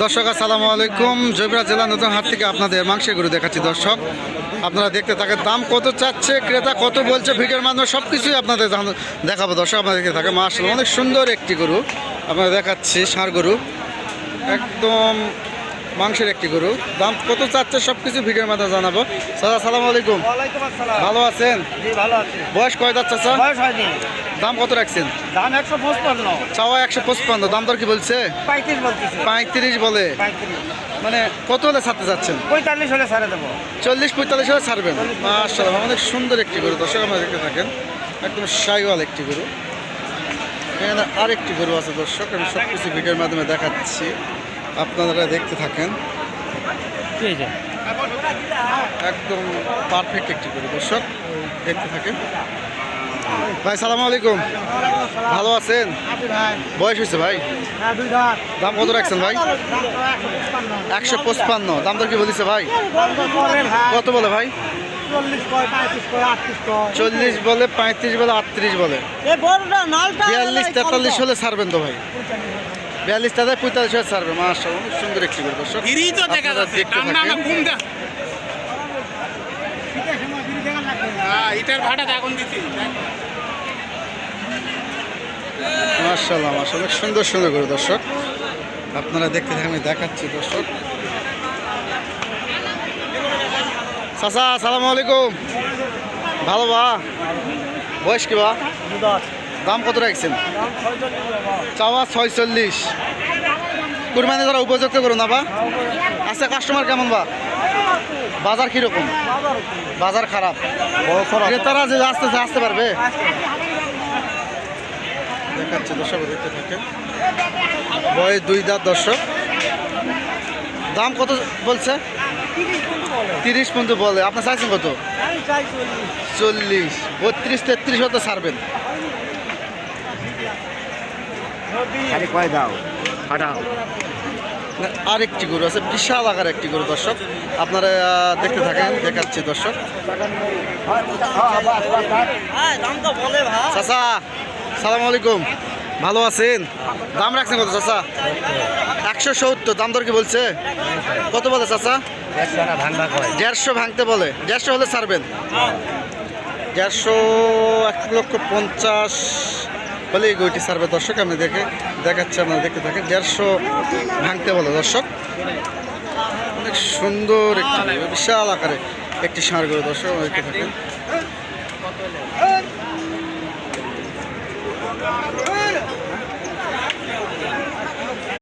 দর্শক আসসালামু আলাইকুম। জয়পুরহাট জেলা নতুন হাট থেকে আপনাদের মাংসের গরু দেখাচ্ছি। দর্শক আপনারা দেখতে থাকেন, দাম কত চাচ্ছে, ক্রেতা কত বলছে, ভিডিওর মাধ্যমে সব কিছুই আপনাদের দেখাবো। দর্শক আপনারা দেখতে থাকে, মাশাআল্লাহ অনেক সুন্দর একটি গরু আপনারা দেখাচ্ছি, ষাঁড় গরু, একদম মাংসের একটি গরু। দাম কত চাচ্ছে সব কিছু ভিডিওর মাধ্যমে জানাবো। চাচা আসসালামু আলাইকুম। ভালো আছেন? বয়স কয় দাঁত চাচা? দাম কত রাখছেন? দাম 155। চাওয়া 155, দাম দর কি বলছে? 35 বলে। মানে কত হলে ছাড়তে চাচ্ছেন? 45 হলে ছাড়ে দেবো। 40-45 হলে ছাড়বেন। মাশাআল্লাহ অনেক সুন্দর একটি গরু। দর্শক আমরা দেখতে থাকেন, একদম শাইওয়াল একটি গরু। এখানে আরেকটি গরু আছে দর্শক, আমি সব কিছু ভিডিওর মাধ্যমে দেখাচ্ছি, আপনারা দেখতে থাকেন। একদম পারফেক্ট একটি গরু দর্শক, দেখতে থাকেন। ভাই সালাম আলাইকুম, ভালো আছেন? বয়স হয়েছে ভাই? দাম কত রাখছেন ভাই? 155, দাম দর কি বলেছে ভাই? কত বলে ভাই? 40 বলে, 35 বলে, 38 বলে। 42-43 হলে ছাড়বেন তো ভাই? 42-45 হলে ছাড়বেন। মাশাআল্লাহ অনেক সুন্দর একটি গরু দর্শক, আপনারা দেখতে থাকেন। মাশাআল্লাহ মাশাআল্লাহ অনেক সুন্দর সুন্দর গরু দর্শক, আপনারা দেখতে থাকেন, আমি দেখাচ্ছি দর্শক। চাচা আসসালামু আলাইকুম। ভালো বা? বয়স কি বা? দাম কত রাখছেন? চাওয়া 46। কুরবানি যারা উপযুক্ত করো না বা? আচ্ছা, কাস্টমার কেমন বা? বাজার কিরকম? বাজার খারাপ। ক্রেতারা যে আসতে পারবে? দেখাচ্ছে দর্শক, দেখতে থাকেন। বয়স 2 দাঁত দর্শক। দাম কত বলছে? 30 পর্যন্ত বলে। আপনার চাইছেন কত? 40। 32-33 হতে ছাড়বেন। আরেকটি গরু আছে, বিশাল আকার একটি গরু দর্শক, আপনারা দেখতে থাকেন, দেখাচ্ছি দর্শক। চাচা সালাম আলাইকুম, ভালো আছেন? দাম রাখছেন কত চাচা? 170, দাম দর কি বলছে? কত বলে চাচা? 150 ভাঙতে বলে। 150 হলে ছাড়বেন। 1,50,00,000 বলে এই গরুটি ছাড়বে দর্শক, আমি দেখাচ্ছি, আপনারা দেখতে থাকেন। 150 ভাঙতে বলে দর্শক। অনেক সুন্দর একটি বিশাল আকারে একটি ষাঁড় গরু দর্শক, দেখতে থাকেন।